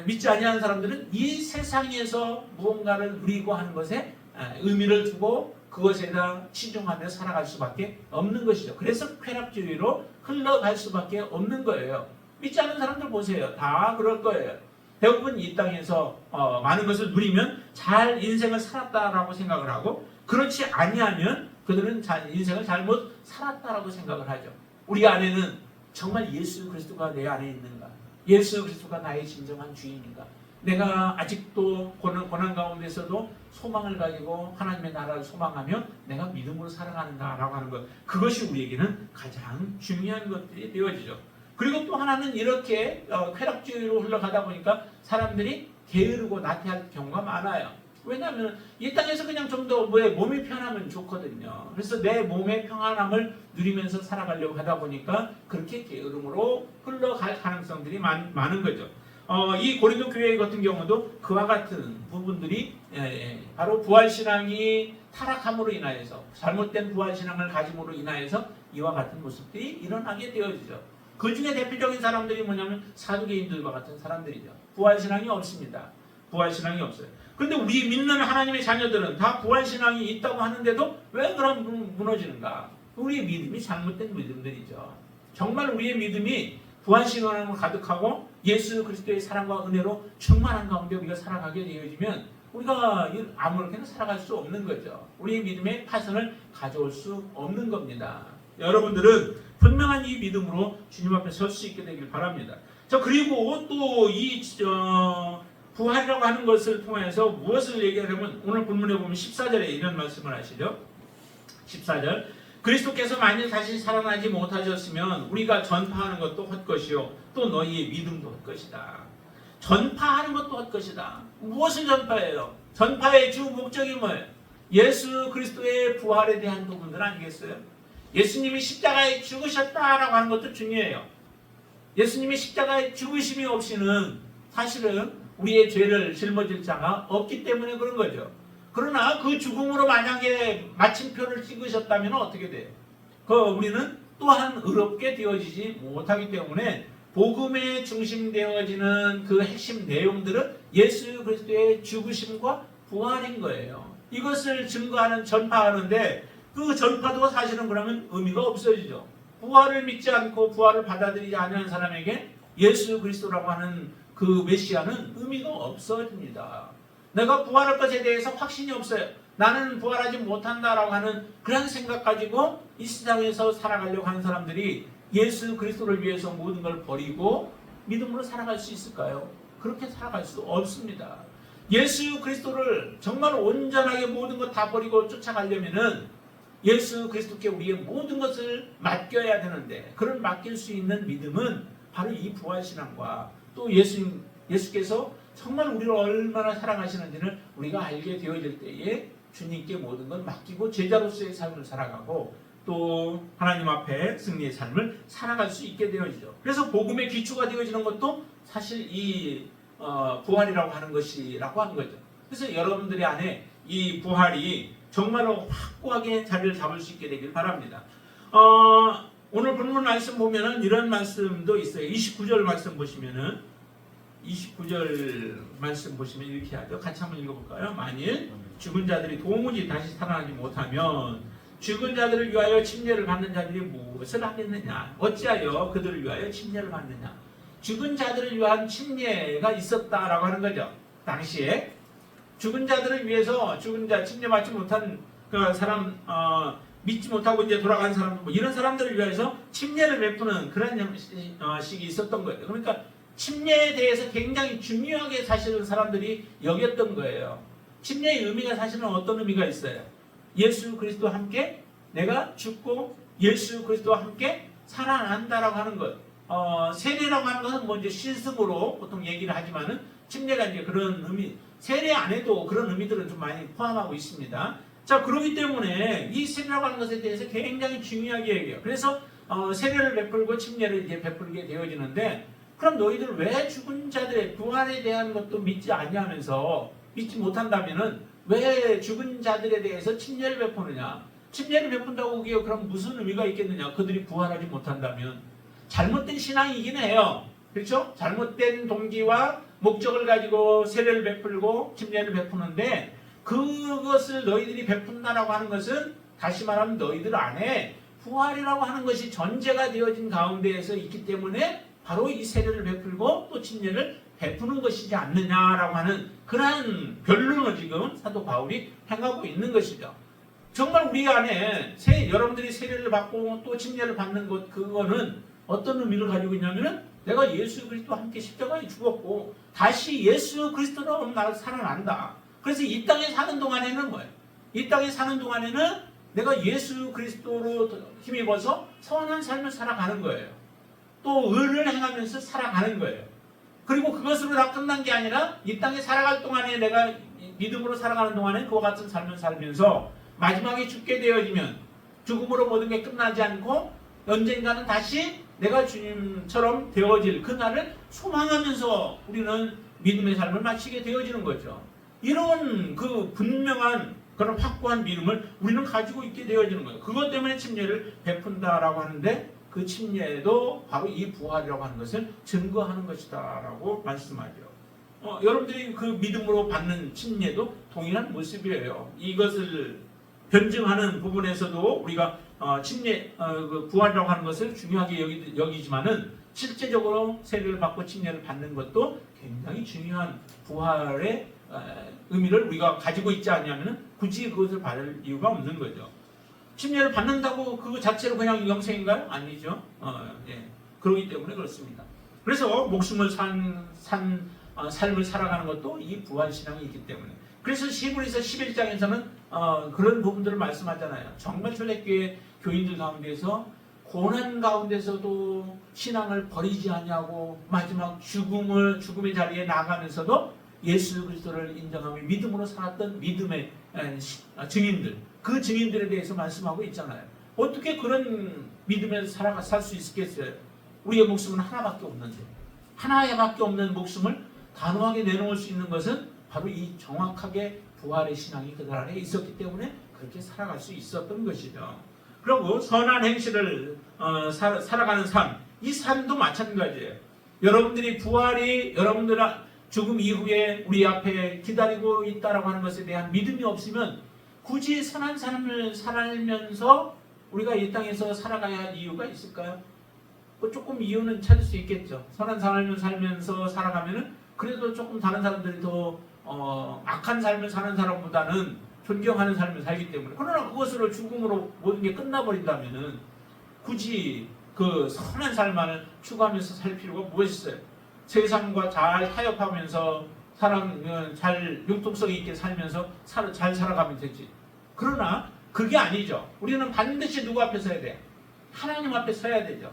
믿지 아니하는 사람들은 이 세상에서 무언가를 누리고 하는 것에 의미를 두고 그것에다 치중하며 살아갈 수밖에 없는 것이죠. 그래서 쾌락주의로 흘러갈 수밖에 없는 거예요. 믿지 않는 사람들 보세요. 다 그럴 거예요. 대부분 이 땅에서 많은 것을 누리면 잘 인생을 살았다라고 생각을 하고, 그렇지 아니하면 그들은 인생을 잘못 살았다라고 생각을 하죠. 우리 안에는 정말 예수 그리스도가 내 안에 있는가? 예수 그리스도가 나의 진정한 주인인가? 내가 아직도 고난 가운데서도 소망을 가지고 하나님의 나라를 소망하며 내가 믿음으로 살아가는가라고 하는 것, 그것이 우리에게는 가장 중요한 것들이 되어지죠. 그리고 또 하나는 이렇게 쾌락주의로 흘러가다 보니까 사람들이 게으르고 나태할 경우가 많아요. 왜냐하면 이 땅에서 그냥 좀 더 몸이 편하면 좋거든요. 그래서 내 몸의 평안함을 누리면서 살아가려고 하다 보니까 그렇게 게으름으로 흘러갈 가능성들이 많은 거죠. 이 고린도 교회 같은 경우도 그와 같은 부분들이 바로 부활신앙이 타락함으로 인하여서, 잘못된 부활신앙을 가짐으로 인하여서 이와 같은 모습들이 일어나게 되어지죠. 그 중에 대표적인 사람들이 뭐냐면 사두개인들과 같은 사람들이죠. 부활신앙이 없습니다. 부활신앙이 없어요. 그런데 우리 믿는 하나님의 자녀들은 다 부활신앙이 있다고 하는데도 왜 그럼 무너지는가? 우리의 믿음이 잘못된 믿음들이죠. 정말 우리의 믿음이 부활신앙으로 가득하고 예수 그리스도의 사랑과 은혜로 충만한 가운데 우리가 살아가게 되어지면 우리가 아무렇게나 살아갈 수 없는 거죠. 우리의 믿음의 파선을 가져올 수 없는 겁니다. 여러분들은 분명한 이 믿음으로 주님 앞에 설 수 있게 되길 바랍니다. 자, 그리고 또 이 부활이라고 하는 것을 통해서 무엇을 얘기하냐면 오늘 본문에 보면 14절에 이런 말씀을 하시죠. 14절 그리스도께서 만일 다시 살아나지 못하셨으면 우리가 전파하는 것도 헛것이요 또 너희의 믿음도 헛것이다. 전파하는 것도 헛것이다. 무엇을 전파해요? 전파의 주 목적이 뭐예요? 예수 그리스도의 부활에 대한 부분들 아니겠어요? 예수님이 십자가에 죽으셨다라고 하는 것도 중요해요. 예수님이 십자가에 죽으심이 없이는 사실은 우리의 죄를 짊어질 자가 없기 때문에 그런 거죠. 그러나 그 죽음으로 만약에 마침표를 찍으셨다면 어떻게 돼요? 우리는 또한 의롭게 되어지지 못하기 때문에 복음에 중심되어지는 그 핵심 내용들은 예수 그리스도의 죽으심과 부활인 거예요. 이것을 증거하는 전파하는데 그 전파도 사실은 그러면 의미가 없어지죠. 부활을 믿지 않고 부활을 받아들이지 않는 사람에게 예수 그리스도라고 하는 그 메시아는 의미가 없어집니다. 내가 부활할 것에 대해서 확신이 없어요. 나는 부활하지 못한다라고 하는 그런 생각 가지고 이 세상에서 살아가려고 하는 사람들이 예수 그리스도를 위해서 모든 걸 버리고 믿음으로 살아갈 수 있을까요? 그렇게 살아갈 수 없습니다. 예수 그리스도를 정말 온전하게 모든 것 다 버리고 쫓아가려면은 예수 그리스도께 우리의 모든 것을 맡겨야 되는데 그런 맡길 수 있는 믿음은 바로 이 부활신앙과 또 예수께서 정말 우리를 얼마나 사랑하시는지를 우리가 알게 되어질 때에 주님께 모든 걸 맡기고 제자로서의 삶을 살아가고 또 하나님 앞에 승리의 삶을 살아갈 수 있게 되어지죠. 그래서 복음의 기초가 되어지는 것도 사실 이 부활이라고 하는 것이라고 하는 거죠. 그래서 여러분들의 안에 이 부활이 정말로 확고하게 자리를 잡을 수 있게 되길 바랍니다. 오늘 본문 말씀 보면은 이런 말씀도 있어요. 29절 말씀 보시면은 29절 말씀 보시면 이렇게 하죠. 같이 한번 읽어볼까요? 만일 죽은 자들이 도무지 다시 살아나지 못하면 죽은 자들을 위하여 침례를 받는 자들이 무엇을 하겠느냐? 어찌하여 그들을 위하여 침례를 받느냐? 죽은 자들을 위한 침례가 있었다라고 하는 거죠. 당시에 죽은 자들을 위해서 죽은 자 침례 받지 못한 그 사람 믿지 못하고 이제 돌아간 사람 이런 사람들을 위해서 침례를 베푸는 그런 형식이 있었던 거예요. 그러니까 침례에 대해서 굉장히 중요하게 사실은 사람들이 여겼던 거예요. 침례의 의미가 사실은 어떤 의미가 있어요? 예수 그리스도와 함께 내가 죽고 예수 그리스도와 함께 살아난다라고 하는 것. 세례라고 하는 것은 뭐 이제 신승으로 보통 얘기를 하지만은 침례가 이제 그런 의미, 세례 안에도 그런 의미들은 좀 많이 포함하고 있습니다. 자, 그렇기 때문에 이 세례라고 하는 것에 대해서 굉장히 중요하게 얘기해요. 그래서 세례를 베풀고 침례를 이제 베풀게 되어지는데 그럼 너희들 왜 죽은 자들의 부활에 대한 것도 믿지 아니하면서 믿지 못한다면은 왜 죽은 자들에 대해서 침례를 베푸느냐? 침례를 베푼다고 그게 그럼 무슨 의미가 있겠느냐? 그들이 부활하지 못한다면 잘못된 신앙이긴 해요. 그렇죠? 잘못된 동기와 목적을 가지고 세례를 베풀고 침례를 베푸는데 그것을 너희들이 베푼다라고 하는 것은 다시 말하면 너희들 안에 부활이라고 하는 것이 전제가 되어진 가운데에서 있기 때문에 바로 이 세례를 베풀고 또 침례를 베푸는 것이지 않느냐라고 하는 그러한 변론을 지금 사도 바울이 행하고 있는 것이죠. 정말 우리 안에 여러분들이 세례를 받고 또 침례를 받는 것 그거는 어떤 의미를 가지고 있냐면은 내가 예수 그리스도와 함께 십자가에 죽었고 다시 예수 그리스도로 나를 살아난다. 그래서 이 땅에 사는 동안에는 뭐예요? 이 땅에 사는 동안에는 내가 예수 그리스도로 힘입어서 선한 삶을 살아가는 거예요. 또 의를 행하면서 살아가는 거예요. 그리고 그것으로 다 끝난 게 아니라 이 땅에 살아갈 동안에 내가 믿음으로 살아가는 동안에 그와 같은 삶을 살면서 마지막에 죽게 되어지면 죽음으로 모든 게 끝나지 않고 언젠가는 다시 내가 주님처럼 되어질 그날을 소망하면서 우리는 믿음의 삶을 마치게 되어지는 거죠. 이런 그 분명한 그런 확고한 믿음을 우리는 가지고 있게 되어지는 거예요. 그것 때문에 침례를 베푼다라고 하는데 그 침례도 바로 이 부활이라고 하는 것을 증거하는 것이다라고 말씀하죠. 여러분들이 그 믿음으로 받는 침례도 동일한 모습이에요. 이것을 변증하는 부분에서도 우리가 침례, 그 부활이라고 하는 것을 중요하게 여기지만은 실제적으로 세례를 받고 침례를 받는 것도 굉장히 중요한 부활의 의미를 우리가 가지고 있지 않냐면은 굳이 그것을 받을 이유가 없는 거죠. 침례를 받는다고 그거 자체로 그냥 영생인가요? 아니죠. 예. 그렇기 때문에 그렇습니다. 그래서 목숨을 삶을 살아가는 것도 이 부활신앙이 있기 때문에. 그래서 히브리서 11장에서는 그런 부분들을 말씀하잖아요. 정말 초대교회 교인들 가운데서 고난 가운데서도 신앙을 버리지 않냐고 마지막 죽음의 자리에 나가면서도 예수 그리스도를 인정하며 믿음으로 살았던 믿음의 증인들, 그 증인들에 대해서 말씀하고 있잖아요. 어떻게 그런 믿음에서 살 수 있겠어요? 우리의 목숨은 하나밖에 없는데, 하나밖에 없는 목숨을 단호하게 내놓을 수 있는 것은 바로 이 정확하게 부활의 신앙이 그들 안에 있었기 때문에 그렇게 살아갈 수 있었던 것이죠. 그리고 선한 행실을 살아가는 삶, 이 삶도 마찬가지예요. 여러분들이 부활이 여러분들 죽음 이후에 우리 앞에 기다리고 있다라고 하는 것에 대한 믿음이 없으면 굳이 선한 삶을 살면서 우리가 이 땅에서 살아가야 할 이유가 있을까요? 조금 이유는 찾을 수 있겠죠. 선한 삶을 살면서 살아가면은 그래도 조금 다른 사람들이 더 악한 삶을 사는 사람보다는 존경하는 삶을 살기 때문에. 그러나 그것으로 죽음으로 모든 게 끝나버린다면은 굳이 그 선한 삶만을 추구하면서 살 필요가 무엇이 있어요? 세상과 잘 타협하면서 잘 융통성 있게 살면서 잘 살아가면 되지. 그러나 그게 아니죠. 우리는 반드시 누구 앞에 서야 돼요? 하나님 앞에 서야 되죠.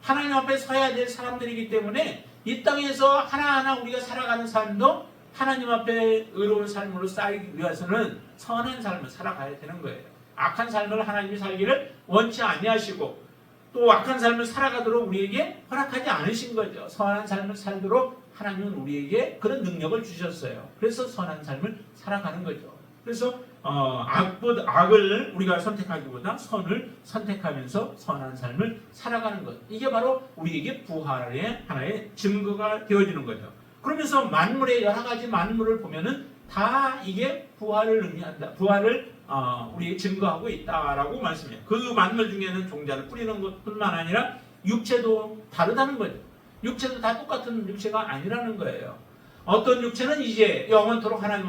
하나님 앞에 서야 될 사람들이기 때문에 이 땅에서 하나하나 우리가 살아가는 삶도 하나님 앞에 의로운 삶으로 쌓이기 위해서는 선한 삶을 살아가야 되는 거예요. 악한 삶을 하나님이 살기를 원치 아니하시고 또 악한 삶을 살아가도록 우리에게 허락하지 않으신 거죠. 선한 삶을 살도록 하나님은 우리에게 그런 능력을 주셨어요. 그래서 선한 삶을 살아가는 거죠. 그래서 악을 우리가 선택하기보다 선을 선택하면서 선한 삶을 살아가는 것. 이게 바로 우리에게 부활의 하나의 증거가 되어지는 거죠. 그러면서 만물의 여러 가지 만물을 보면은 다 이게 부활을 의미한다. 부활을 우리 증거하고 있다라고 말씀해요. 그 만물 중에는 종자를 뿌리는 것뿐만 아니라 육체도 다르다는 거죠. 육체도 다 똑같은 육체가 아니라는 거예요. 어떤 육체는 이제 영원토록 하나님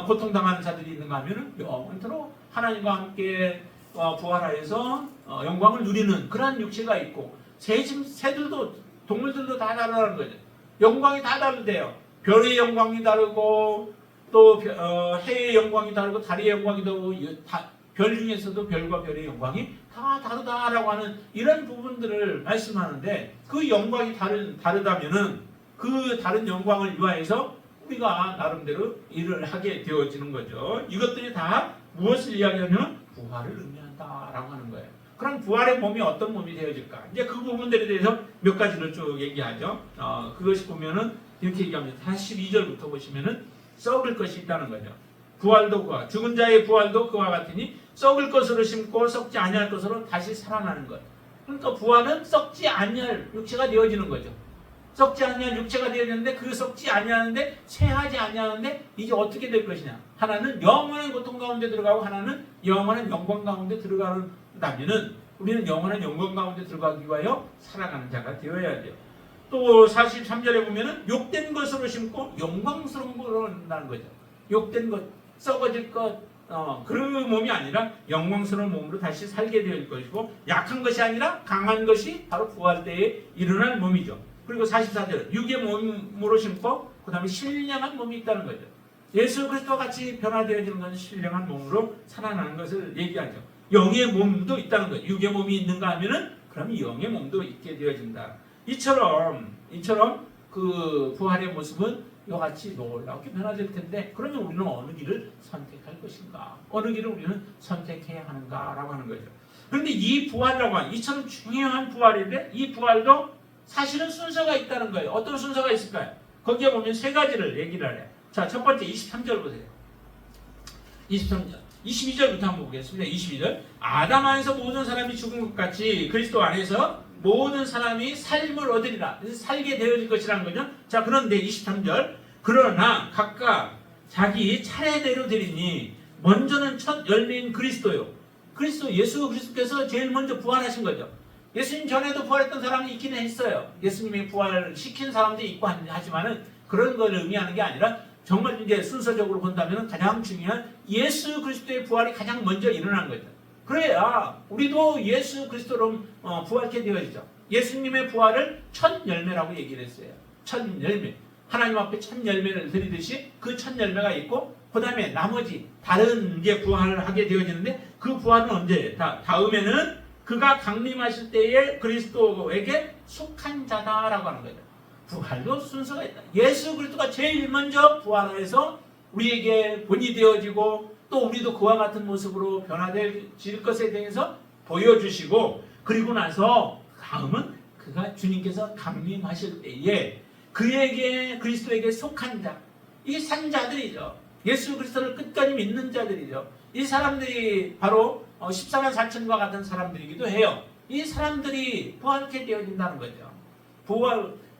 고통당하는 자들이 있는가 하면은 영원토록 하나님과 함께 부활하여서 영광을 누리는 그러한 육체가 있고 새들도 동물들도 다 다르다는 거죠. 영광이 다 다르대요. 별의 영광이 다르고 또 해의 영광이 다르고 달의 영광이 다르고 별 중에서도 별과 별의 영광이 다 다르다라고 하는 이런 부분들을 말씀하는데 그 영광이 다르다면은 그 다른 영광을 위하여서 우리가 나름대로 일을 하게 되어지는 거죠. 이것들이 다 무엇을 이야기하면 부활을 의미한다라고 하는 거예요. 그럼 부활의 몸이 어떤 몸이 되어질까? 이제 그 부분들에 대해서 몇 가지를 쭉 얘기하죠. 그것이 보면은 이렇게 얘기합니다. 42절부터 보시면은 썩을 것이 있다는 거죠. 부활도 죽은 자의 부활도 그와 같으니 썩을 것으로 심고 썩지 아니할 것으로 다시 살아나는 것. 그러니까 부활은 썩지 아니할 육체가 되어지는 거죠. 썩지 아니할 육체가 되어졌는데 그 썩지 아니하는데 쇠하지 아니하는데 이제 어떻게 될 것이냐? 하나는 영원한 고통 가운데 들어가고 하나는 영원한 영광 가운데 들어가는다면은 우리는 영원한 영광 가운데 들어가기 위하여 살아가는 자가 되어야 돼요. 또 43절에 보면은 욕된 것으로 심고 영광스러운 것으로 한다는 거죠. 욕된 것, 썩어질 것, 그 몸이 아니라 영광스러운 몸으로 다시 살게 될 것이고 약한 것이 아니라 강한 것이 바로 부활 때에 일어날 몸이죠. 그리고 44절 육의 몸으로 심고 그 다음에 신령한 몸이 있다는 거죠. 예수 그리스도와 같이 변화되어지는 것은 신령한 몸으로 살아나는 것을 얘기하죠. 영의 몸도 있다는 거죠. 육의 몸이 있는가 하면은 그럼 영의 몸도 있게 되어진다. 이처럼 그 부활의 모습은 이와 같이 놀랍게 변화될 텐데 그러면 우리는 어느 길을 선택할 것인가? 어느 길을 우리는 선택해야 하는가라고 하는 거죠. 그런데 이 부활이라고 하는 이처럼 중요한 부활인데 이 부활도 사실은 순서가 있다는 거예요. 어떤 순서가 있을까요? 거기에 보면 세 가지를 얘기를 해요. 자, 첫 번째 23절 보세요. 23절. 22절부터 한번 보겠습니다. 22절. 아담 안에서 모든 사람이 죽은 것 같이 그리스도 안에서 모든 사람이 삶을 얻으리라. 그래서 살게 되어질 것이라는 거죠. 자, 그런데 23절. 그러나 각각 자기 차례대로 되리니 먼저는 첫 열매인 그리스도요. 예수 그리스도께서 제일 먼저 부활하신 거죠. 예수님 전에도 부활했던 사람이 있기는 했어을 예수님이 부활시킨 사람들이 있고 하지만은 그런 걸 의미하는 게 아니라 정말 이제 순서적으로 본다면 가장 중요한 예수 그리스도의 부활이 가장 먼저 일어난 거죠. 그래야 우리도 예수 그리스도로 부활케 되어지죠. 예수님의 부활을 첫 열매라고 얘기를 했어요. 첫 열매. 하나님 앞에 첫 열매를 드리듯이 그 첫 열매가 있고 그 다음에 나머지 다른 게 부활을 하게 되어지는데 그 부활은 언제? 다음에는 그가 강림하실 때에 그리스도에게 속한 자다라고 하는 거죠. 부활도 순서가 있다. 예수 그리스도가 제일 먼저 부활해서 우리에게 본이 되어지고 또 우리도 그와 같은 모습으로 변화될 것에 대해서 보여주시고 그리고 나서 다음은 그가 주님께서 강림하실 때에 그에게 그리스도에게 속한 자, 이 산자들이죠. 예수 그리스도를 끝까지 믿는 자들이죠. 이 사람들이 바로 14만 4천과 같은 사람들이기도 해요. 이 사람들이 부활케 되어진다는 거죠.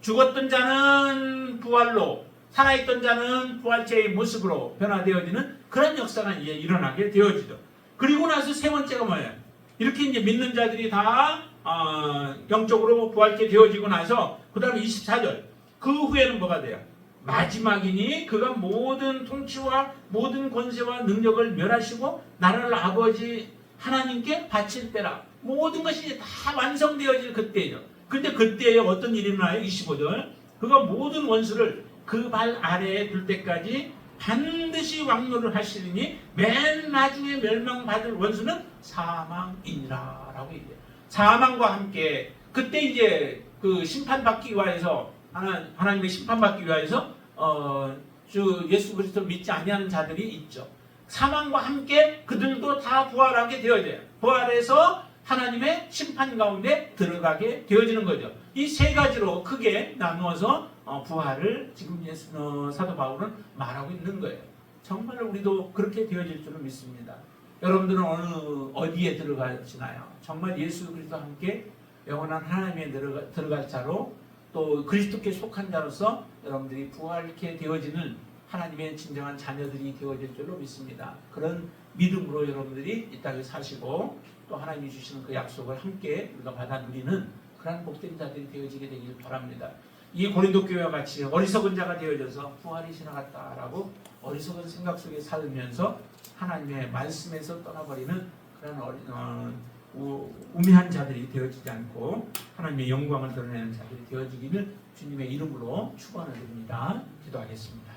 죽었던 자는 부활로, 살아있던 자는 부활체의 모습으로 변화되어지는 그런 역사가 이제 일어나게 되어지죠. 그리고 나서 세 번째가 뭐예요? 이렇게 이제 믿는 자들이 다 영적으로 부활케 되어지고 나서 그 다음에 24절 그 후에는 뭐가 돼요? 마지막이니 그가 모든 통치와 모든 권세와 능력을 멸하시고 나라를 아버지 하나님께 바칠 때라. 모든 것이 다 완성되어질 그때죠. 근데 그때에 어떤 일이 일어나요? 25절 그가 모든 원수를 그 발 아래에 둘 때까지 반드시 왕노를 하시리니 맨 나중에 멸망받을 원수는 사망이니라 라고 얘기해요. 사망과 함께 그때 이제 그 심판받기 위하여서 하나님의 심판받기 위하여서 주 예수 그리스도를 믿지 아니하는 자들이 있죠. 사망과 함께 그들도 다 부활하게 되어져요. 부활해서 하나님의 심판 가운데 들어가게 되어지는 거죠. 이 세 가지로 크게 나누어서 부활을 지금 사도 바울은 말하고 있는 거예요. 정말 우리도 그렇게 되어질 줄은 믿습니다. 여러분들은 어디에 들어가시나요? 정말 예수 그리스도와 함께 영원한 하나님에 들어갈 자로 또 그리스도께 속한 자로서 여러분들이 부활케 되어지는 하나님의 진정한 자녀들이 되어질 줄로 믿습니다. 그런 믿음으로 여러분들이 이 땅에 사시고 또 하나님이 주시는 그 약속을 함께 우리가 받아 누리는 그런 복된 자들이 되어지게 되길 바랍니다. 이 고린도 교회와 같이 어리석은 자가 되어져서 부활이 지나갔다라고 어리석은 생각 속에 살면서 하나님의 말씀에서 떠나버리는 그런 우매한 자들이 되어지지 않고 하나님의 영광을 드러내는 자들이 되어지기를 주님의 이름으로 축원을 드립니다. 기도하겠습니다.